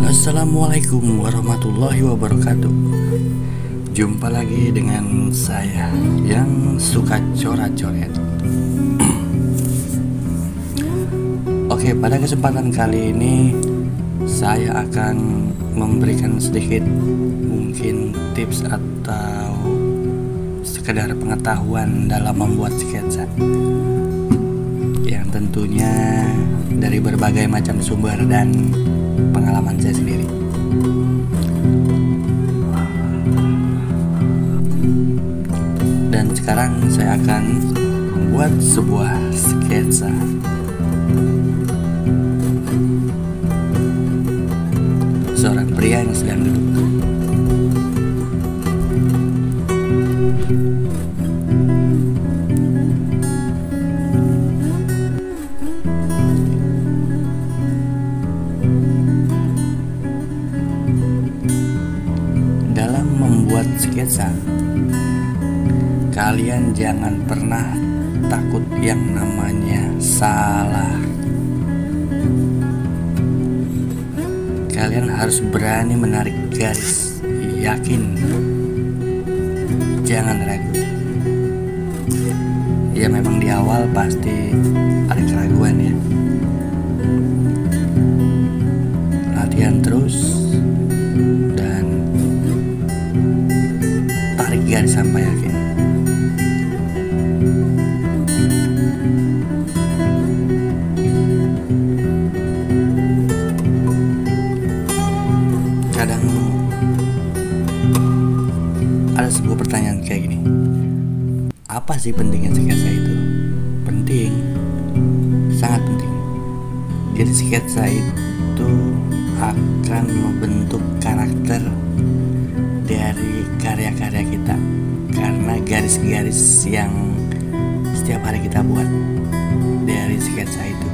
Assalamualaikum warahmatullahi wabarakatuh. Jumpa lagi dengan saya yang suka coret-coret. Oke, pada kesempatan kali ini saya akan memberikan sedikit mungkin tips atau sekedar pengetahuan dalam membuat sketsa, yang tentunya dari berbagai macam sumber dan pengalaman saya sendiri. Dan sekarang saya akan membuat sebuah sketsa. Seorang pria yang sedang duduk. Dalam membuat sketsa, kalian jangan pernah takut yang namanya salah. Kalian harus berani menarik garis, yakin, jangan ragu. Ya memang di awal pasti ada keraguan ya. Latihan terus dan tarik garis sampai yakin. Kadang ada sebuah pertanyaan kayak gini, apa sih pentingnya sketsa itu? Penting, sangat penting. Jadi sketsa itu akan membentuk karakter dari karya-karya kita, karena garis-garis yang setiap hari kita buat dari sketsa itu.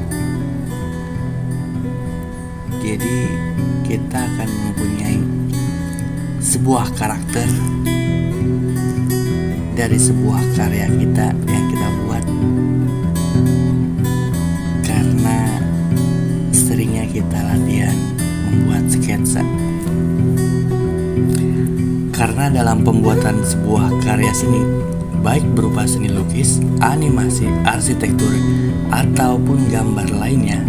Jadi kita akan mempunyai sebuah karakter dari sebuah karya kita yang kita buat, karena seringnya kita latihan membuat sketsa. Karena dalam pembuatan sebuah karya seni, baik berupa seni lukis, animasi, arsitektur, ataupun gambar lainnya,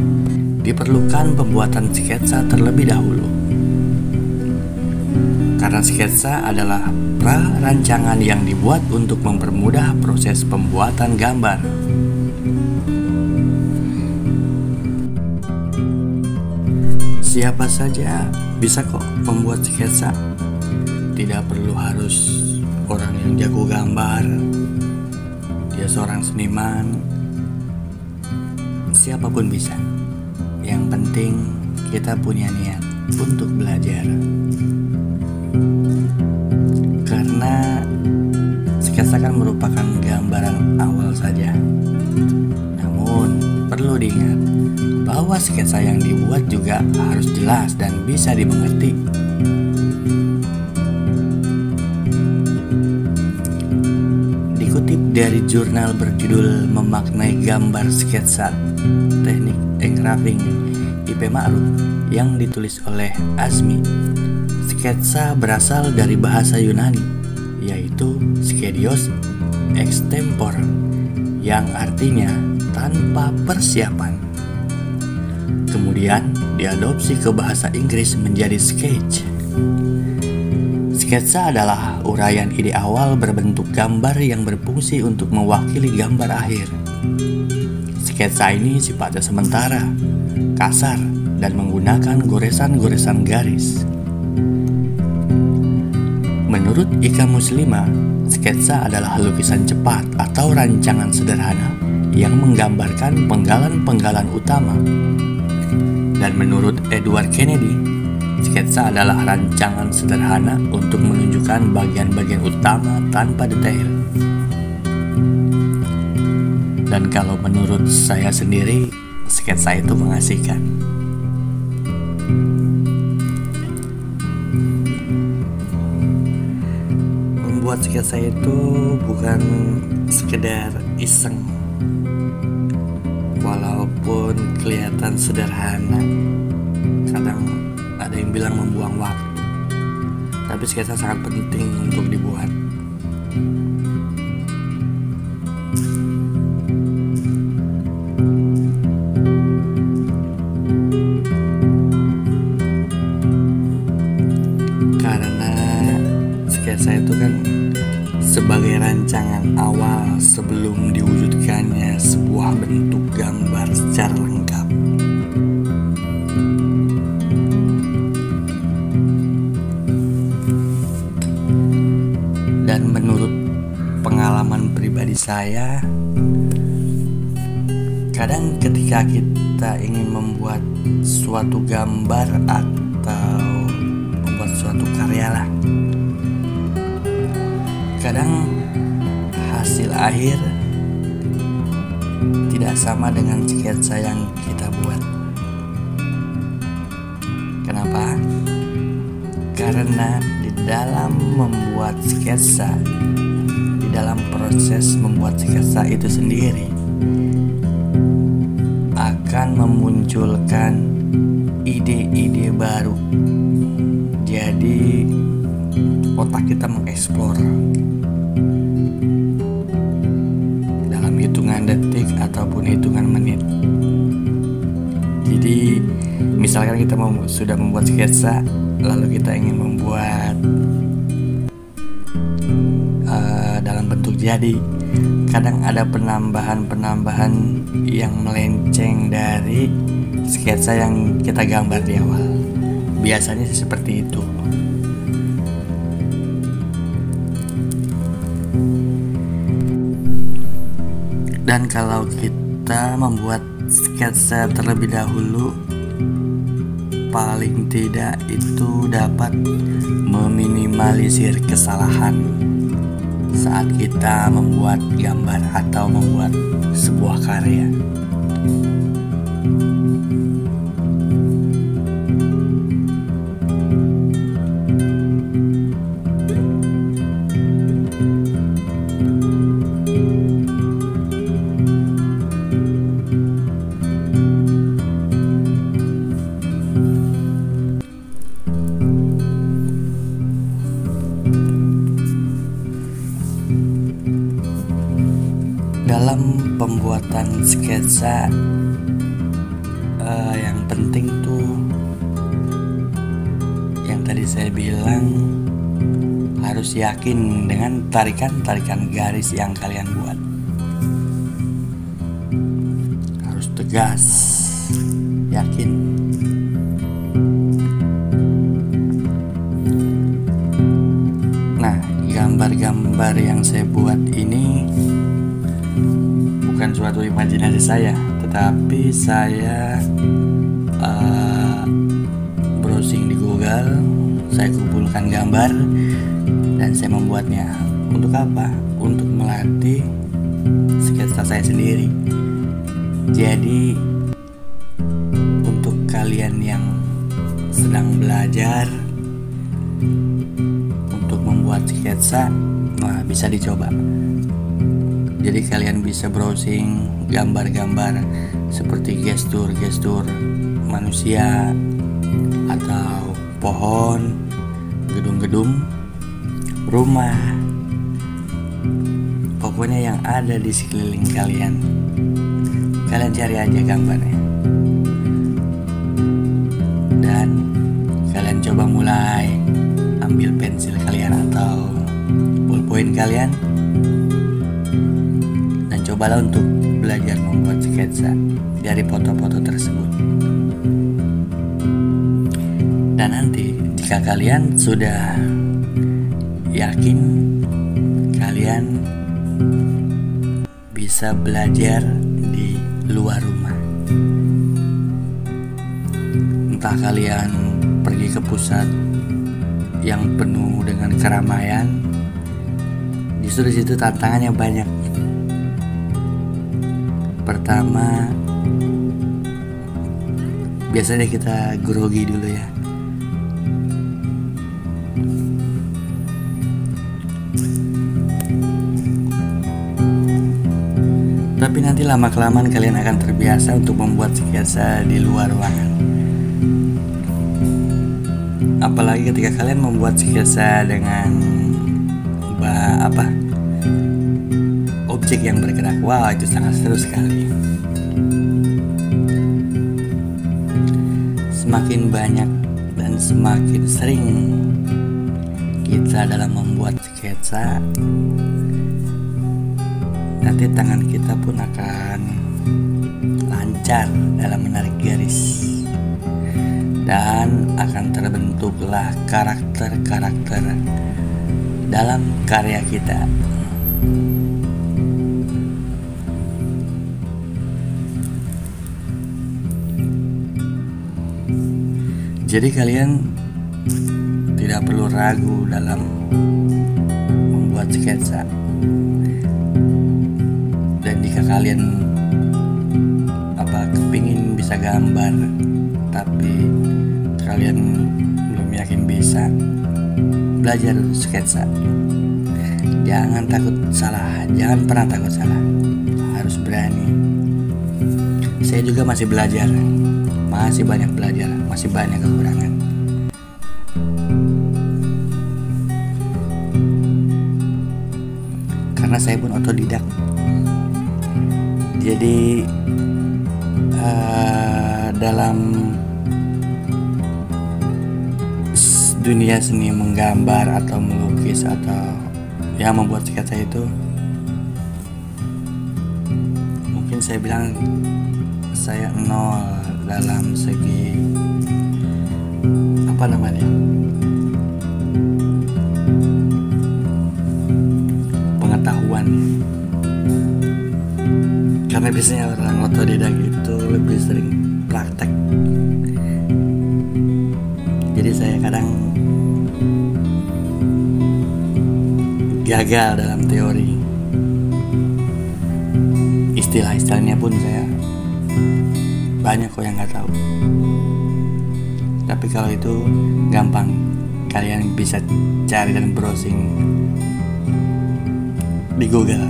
diperlukan pembuatan sketsa terlebih dahulu. Karena sketsa adalah pra-rancangan yang dibuat untuk mempermudah proses pembuatan gambar. Siapa saja bisa kok membuat sketsa. Tidak perlu harus orang yang jago gambar, dia seorang seniman. Siapapun bisa. Yang penting kita punya niat untuk belajar. Karena sketsa kan merupakan gambaran awal saja. Namun perlu diingat bahwa sketsa yang dibuat juga harus jelas dan bisa dimengerti. Dikutip dari jurnal berjudul Memaknai Gambar Sketsa Teknik Engraving IP Ma'ruf yang ditulis oleh Azmi, sketsa berasal dari bahasa Yunani, yaitu skedios extempor, yang artinya tanpa persiapan. Kemudian diadopsi ke bahasa Inggris menjadi sketch. Sketsa adalah uraian ide awal berbentuk gambar yang berfungsi untuk mewakili gambar akhir. Sketsa ini sifatnya sementara, kasar, dan menggunakan goresan-goresan garis. Menurut Ika Muslima, sketsa adalah lukisan cepat atau rancangan sederhana yang menggambarkan penggalan-penggalan utama. Dan menurut Edward Kennedy, sketsa adalah rancangan sederhana untuk menunjukkan bagian-bagian utama tanpa detail. Dan kalau menurut saya sendiri, sketsa itu mengasihkan. Membuat sketsa itu bukan sekedar iseng, walaupun kelihatan sederhana. Kadang Ada yang bilang membuang waktu, tapi sketsa sangat penting untuk dibuat. Karena sketsa itu kan sebagai rancangan awal sebelum diwujudkannya sebuah bentuk gambar secara lengkap. Dan menurut pengalaman pribadi saya, kadang ketika kita ingin membuat suatu gambar atau membuat suatu karya lah, kadang hasil akhir tidak sama dengan sketsa yang kita buat. Kenapa? Karena di dalam membuat sketsa, di dalam proses membuat sketsa itu sendiri akan memunculkan ide-ide baru. Jadi otak kita mengeksplor dalam hitungan detik ataupun hitungan menit. Jadi misalkan kita sudah membuat sketsa, lalu kita ingin membuat dalam bentuk jadi, kadang ada penambahan-penambahan yang melenceng dari sketsa yang kita gambar di awal. Biasanya seperti itu. Dan kalau kita membuat sketsa terlebih dahulu, paling tidak itu dapat meminimalisir kesalahan saat kita membuat gambar atau membuat sebuah karya. Dalam pembuatan sketsa, yang penting tuh yang tadi saya bilang, harus yakin dengan tarikan-tarikan garis yang kalian buat. Harus tegas, yakin. Nah, gambar-gambar yang saya buat ini bukan suatu imajinasi saya, tetapi saya browsing di Google, saya kumpulkan gambar dan saya membuatnya. Untuk apa? Untuk melatih sketsa saya sendiri. Jadi untuk kalian yang sedang belajar untuk membuat sketsa, bisa dicoba. Jadi kalian bisa browsing gambar-gambar seperti gestur-gestur manusia atau pohon, gedung-gedung, rumah, pokoknya yang ada di sekeliling kalian. Kalian cari aja gambarnya dan kalian coba mulai ambil pensil kalian atau ballpoint kalian, cobalah untuk belajar membuat sketsa dari foto-foto tersebut. Dan nanti jika kalian sudah yakin, kalian bisa belajar di luar rumah. Entah kalian pergi ke pusat yang penuh dengan keramaian, justru di situ tantangannya banyak. Pertama, biasanya kita grogi dulu ya. Tapi nanti lama-kelamaan kalian akan terbiasa untuk membuat sketsa di luar ruangan. apalagi ketika kalian membuat sketsa dengan objek yang bergerak. Wow, itu sangat seru sekali. Semakin banyak dan semakin sering kita dalam membuat sketsa, nanti tangan kita pun akan lancar dalam menarik garis, dan akan terbentuklah karakter-karakter dalam karya kita. Jadi kalian tidak perlu ragu dalam membuat sketsa. Dan jika kalian kepingin bisa gambar tapi kalian belum yakin bisa, belajar sketsa. Jangan takut salah, jangan pernah takut salah, harus berani. Saya juga masih belajar, masih banyak belajar, masih banyak kekurangan. Karena saya pun otodidak. Jadi dalam dunia seni menggambar atau melukis atau membuat sketsa itu, mungkin saya bilang saya nol dalam segi pengetahuan. Karena biasanya orang otodidak itu lebih sering praktek. Jadi saya kadang gagal dalam teori. Istilah-istilahnya pun saya banyak kok yang nggak tahu. Tapi kalau itu gampang, kalian bisa cari dan browsing di Google.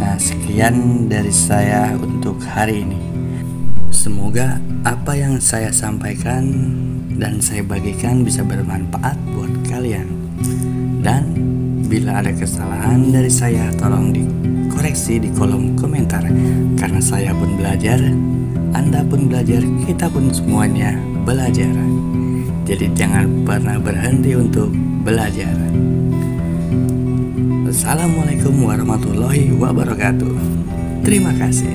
Nah, sekian dari saya untuk hari ini. Semoga apa yang saya sampaikan dan saya bagikan bisa bermanfaat buat kalian. Dan bila ada kesalahan dari saya, tolong dikoreksi di kolom komentar. Karena saya pun belajar, Anda pun belajar, kita pun semuanya belajar. Jadi jangan pernah berhenti untuk belajar. Assalamualaikum warahmatullahi wabarakatuh. Terima kasih.